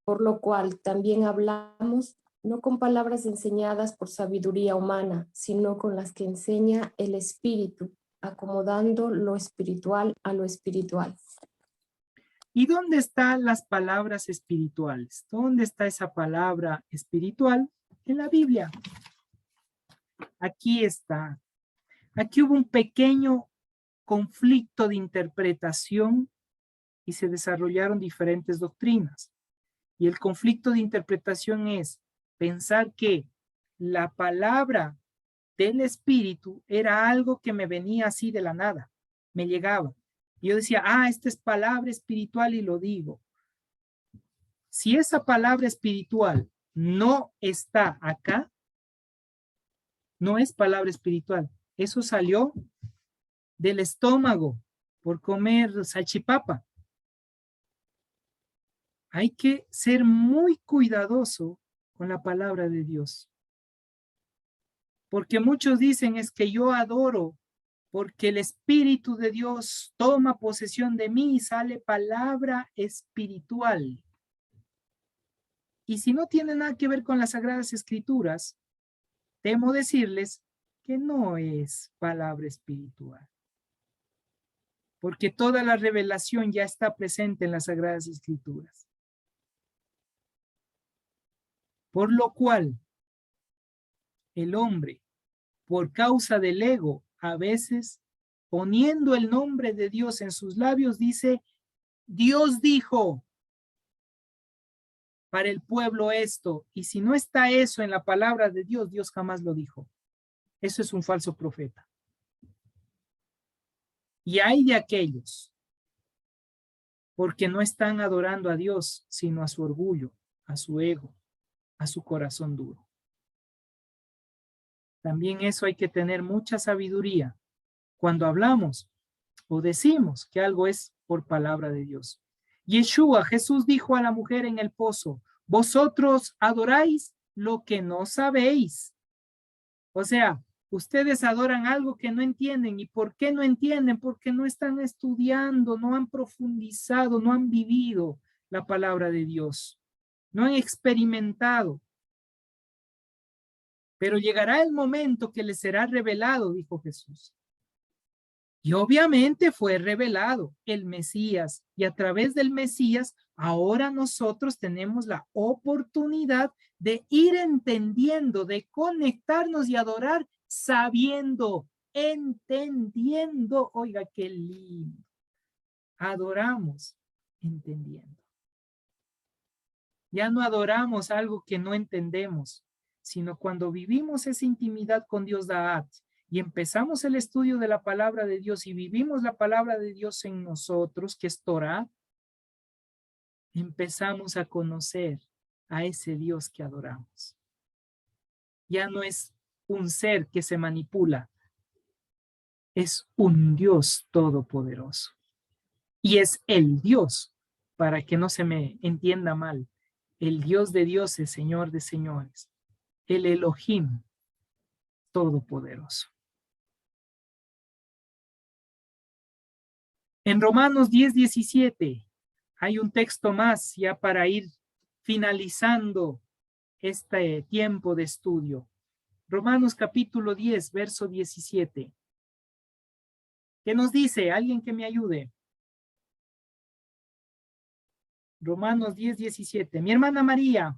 Por lo cual también hablamos, no con palabras enseñadas por sabiduría humana, sino con las que enseña el Espíritu, acomodando lo espiritual a lo espiritual. ¿Y dónde están las palabras espirituales? ¿Dónde está esa palabra espiritual? En la Biblia. Aquí está. Aquí hubo un pequeño conflicto de interpretación y se desarrollaron diferentes doctrinas. Y el conflicto de interpretación es pensar que la palabra del Espíritu era algo que me venía así de la nada, me llegaba. Y yo decía, esta es palabra espiritual y lo digo. Si esa palabra espiritual no está acá, no es palabra espiritual. Eso salió del estómago por comer salchipapa. Hay que ser muy cuidadoso con la palabra de Dios. Porque muchos dicen es que yo adoro porque el Espíritu de Dios toma posesión de mí y sale palabra espiritual. Y si no tiene nada que ver con las Sagradas Escrituras, temo decirles que no es palabra espiritual. Porque toda la revelación ya está presente en las Sagradas Escrituras. Por lo cual, el hombre, por causa del ego, a veces, poniendo el nombre de Dios en sus labios, dice, Dios dijo para el pueblo esto, y si no está eso en la palabra de Dios, Dios jamás lo dijo. Eso es un falso profeta. Y hay de aquellos, porque no están adorando a Dios, sino a su orgullo, a su ego, a su corazón duro. También eso hay que tener mucha sabiduría cuando hablamos o decimos que algo es por palabra de Dios. Yeshua, Jesús dijo a la mujer en el pozo, vosotros adoráis lo que no sabéis. O sea, ustedes adoran algo que no entienden. ¿Y por qué no entienden? Porque no están estudiando, no han profundizado, no han vivido la palabra de Dios, no han experimentado. Pero llegará el momento que les será revelado, dijo Jesús. Y obviamente fue revelado el Mesías. Y a través del Mesías, ahora nosotros tenemos la oportunidad de ir entendiendo, de conectarnos y adorar sabiendo, entendiendo. Oiga, qué lindo. Adoramos entendiendo. Ya no adoramos algo que no entendemos, sino cuando vivimos esa intimidad con Dios Da'at y empezamos el estudio de la palabra de Dios y vivimos la palabra de Dios en nosotros, que es Torah, empezamos a conocer a ese Dios que adoramos. Ya no es un ser que se manipula, es un Dios todopoderoso. Y es el Dios, para que no se me entienda mal, el Dios de dioses, Señor de señores, el Elohim todopoderoso. En Romanos 10:17 hay un texto más ya para ir finalizando este tiempo de estudio. Romanos capítulo 10, verso 17. ¿Qué nos dice? Alguien que me ayude. Romanos 10:17. Mi hermana María.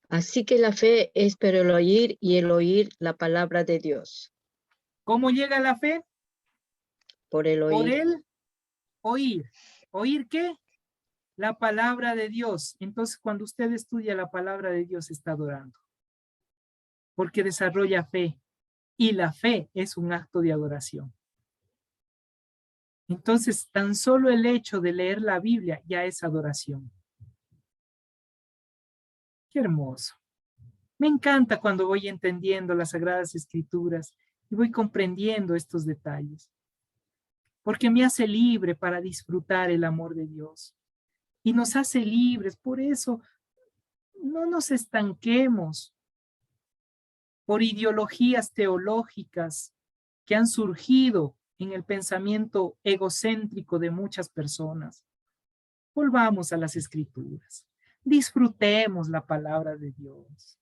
Así que la fe es por el oír y el oír la palabra de Dios. ¿Cómo llega la fe? Por el oír. Por el oír. ¿Oír qué? La palabra de Dios. Entonces, cuando usted estudia la palabra de Dios, está adorando. Porque desarrolla fe. Y la fe es un acto de adoración. Entonces, tan solo el hecho de leer la Biblia ya es adoración. Qué hermoso. Me encanta cuando voy entendiendo las Sagradas Escrituras y voy comprendiendo estos detalles. Porque me hace libre para disfrutar el amor de Dios. Y nos hace libres. Por eso, no nos estanquemos por ideologías teológicas que han surgido en el pensamiento egocéntrico de muchas personas. Volvamos a las Escrituras. Disfrutemos la palabra de Dios.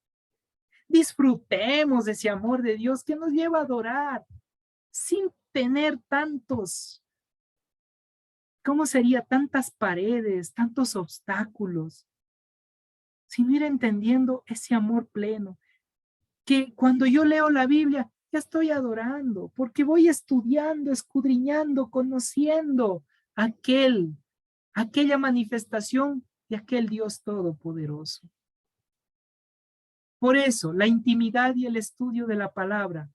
Disfrutemos de ese amor de Dios que nos lleva a adorar sin tener tantos, ¿cómo sería? Tantas paredes, tantos obstáculos, sino ir entendiendo ese amor pleno, que cuando yo leo la Biblia, ya estoy adorando, porque voy estudiando, escudriñando, conociendo aquella manifestación de aquel Dios todopoderoso. Por eso, la intimidad y el estudio de la palabra,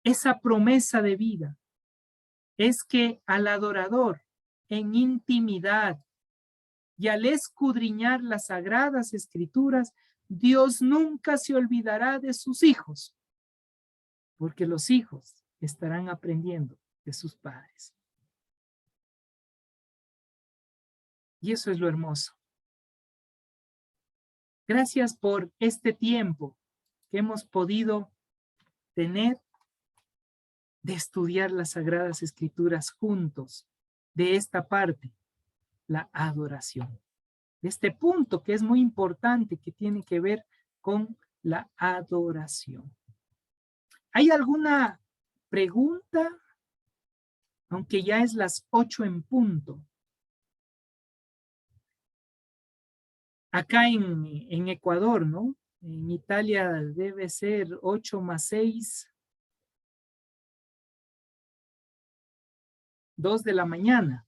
esa promesa de vida, es que al adorador en intimidad y al escudriñar las sagradas escrituras, Dios nunca se olvidará de sus hijos, porque los hijos estarán aprendiendo de sus padres. Y eso es lo hermoso. Gracias por este tiempo que hemos podido tener de estudiar las Sagradas Escrituras juntos, de esta parte, la adoración. De este punto que es muy importante, que tiene que ver con la adoración. ¿Hay alguna pregunta? Aunque ya es las 8 en punto. Acá en Ecuador, ¿no? En Italia debe ser 8 más 6, 2 de la mañana.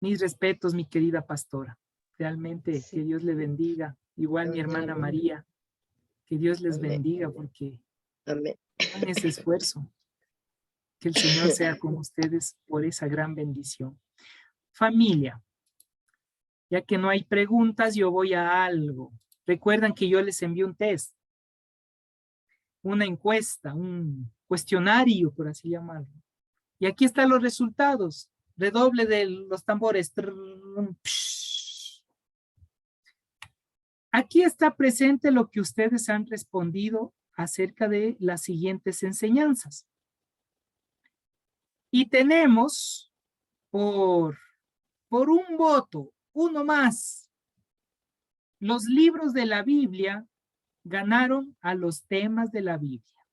Mis respetos, mi querida pastora. Realmente Sí. que Dios le bendiga. Igual mi hermana María. Que Dios les Amén. bendiga porque Amén. hagan ese esfuerzo. Que el Señor sea con ustedes por esa gran bendición. Familia, ya que no hay preguntas, yo voy a algo. Recuerdan que yo les envié un test, una encuesta, un cuestionario, por así llamarlo. Y aquí están los resultados. Redoble de los tambores. Aquí está presente lo que ustedes han respondido acerca de las siguientes enseñanzas. Y tenemos por un voto, uno más, los libros de la Biblia ganaron a los temas de la Biblia.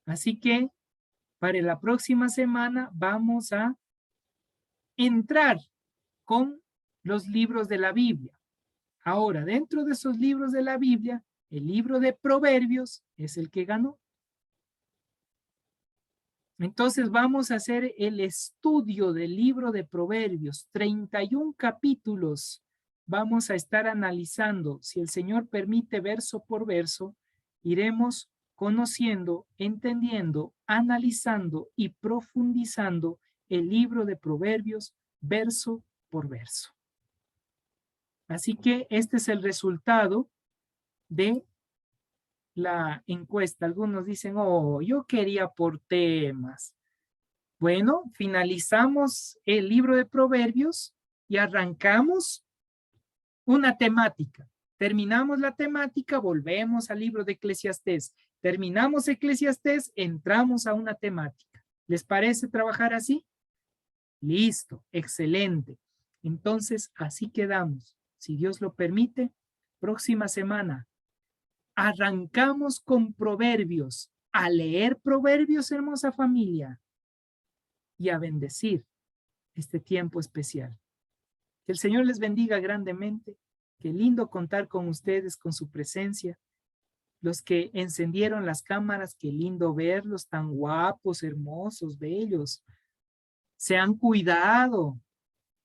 Así que para la próxima semana vamos a entrar con los libros de la Biblia. Ahora, dentro de esos libros de la Biblia, el libro de Proverbios es el que ganó. Entonces vamos a hacer el estudio del libro de Proverbios, 31 capítulos. Vamos a estar analizando, si el Señor permite, verso por verso, iremos conociendo, entendiendo, analizando y profundizando el libro de Proverbios, verso por verso. Así que este es el resultado de la encuesta. Algunos dicen, oh, yo quería por temas. Bueno, finalizamos el libro de Proverbios y arrancamos una temática. Terminamos la temática, volvemos al libro de Eclesiastés. Terminamos Eclesiastés, entramos a una temática. ¿Les parece trabajar así? Listo, excelente. Entonces, así quedamos. Si Dios lo permite, próxima semana arrancamos con Proverbios, a leer Proverbios, hermosa familia, y a bendecir este tiempo especial. Que el Señor les bendiga grandemente. Qué lindo contar con ustedes, con su presencia. Los que encendieron las cámaras, qué lindo verlos, tan guapos, hermosos, bellos. Se han cuidado.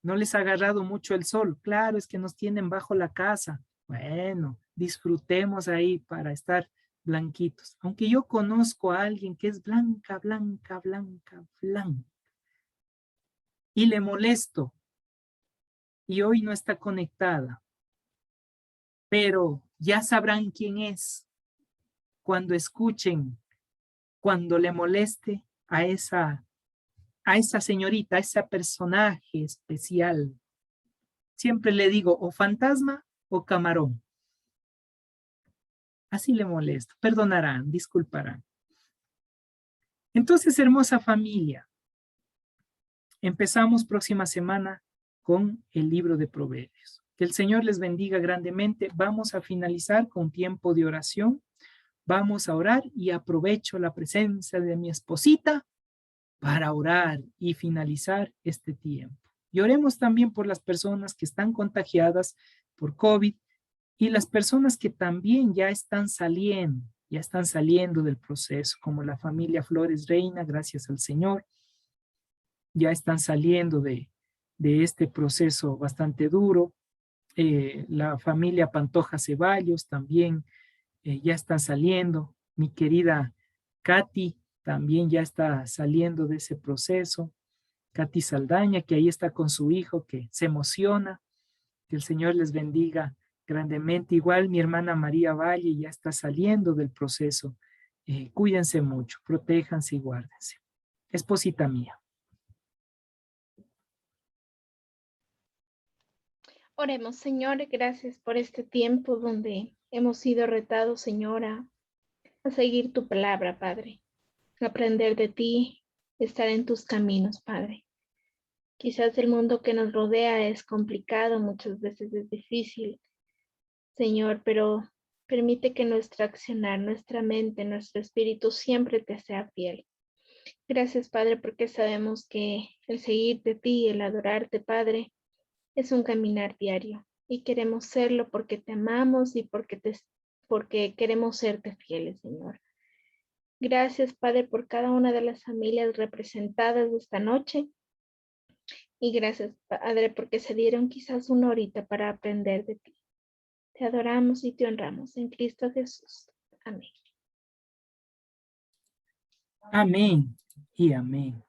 No les ha agarrado mucho el sol. Claro, es que nos tienen bajo la casa. Bueno, disfrutemos ahí para estar blanquitos. Aunque yo conozco a alguien que es blanca, blanca, blanca, blanca. Y le molesto. Y hoy no está conectada. Pero ya sabrán quién es cuando escuchen, cuando le moleste a esa señorita, a ese personaje especial. Siempre le digo o fantasma o camarón. Así le molesto. Perdonarán, disculparán. Entonces, hermosa familia, empezamos próxima semana con el libro de Proverbios. Que el Señor les bendiga grandemente. Vamos a finalizar con tiempo de oración. Vamos a orar y aprovecho la presencia de mi esposita para orar y finalizar este tiempo. Y oremos también por las personas que están contagiadas por COVID y las personas que también ya están saliendo del proceso, como la familia Flores Reina, gracias al Señor, ya están saliendo de este proceso bastante duro. La familia Pantoja Ceballos también ya están saliendo. Mi querida Katy también ya está saliendo de ese proceso. Katy Saldaña, que ahí está con su hijo, que se emociona. Que el Señor les bendiga grandemente. Igual mi hermana María Valle ya está saliendo del proceso. Cuídense mucho, protéjanse y guárdense. Esposita mía. Oremos, Señor, gracias por este tiempo donde hemos sido retados, Señor, a seguir tu palabra, Padre, a aprender de ti, estar en tus caminos, Padre. Quizás el mundo que nos rodea es complicado, muchas veces es difícil, Señor, pero permite que nuestro accionar, nuestra mente, nuestro espíritu siempre te sea fiel. Gracias, Padre, porque sabemos que el seguir de ti, el adorarte, Padre, es un caminar diario y queremos serlo porque te amamos y porque queremos serte fieles, Señor. Gracias, Padre, por cada una de las familias representadas esta noche y gracias, Padre, porque se dieron quizás una horita para aprender de ti. Te adoramos y te honramos en Cristo Jesús. Amén. Amén y amén.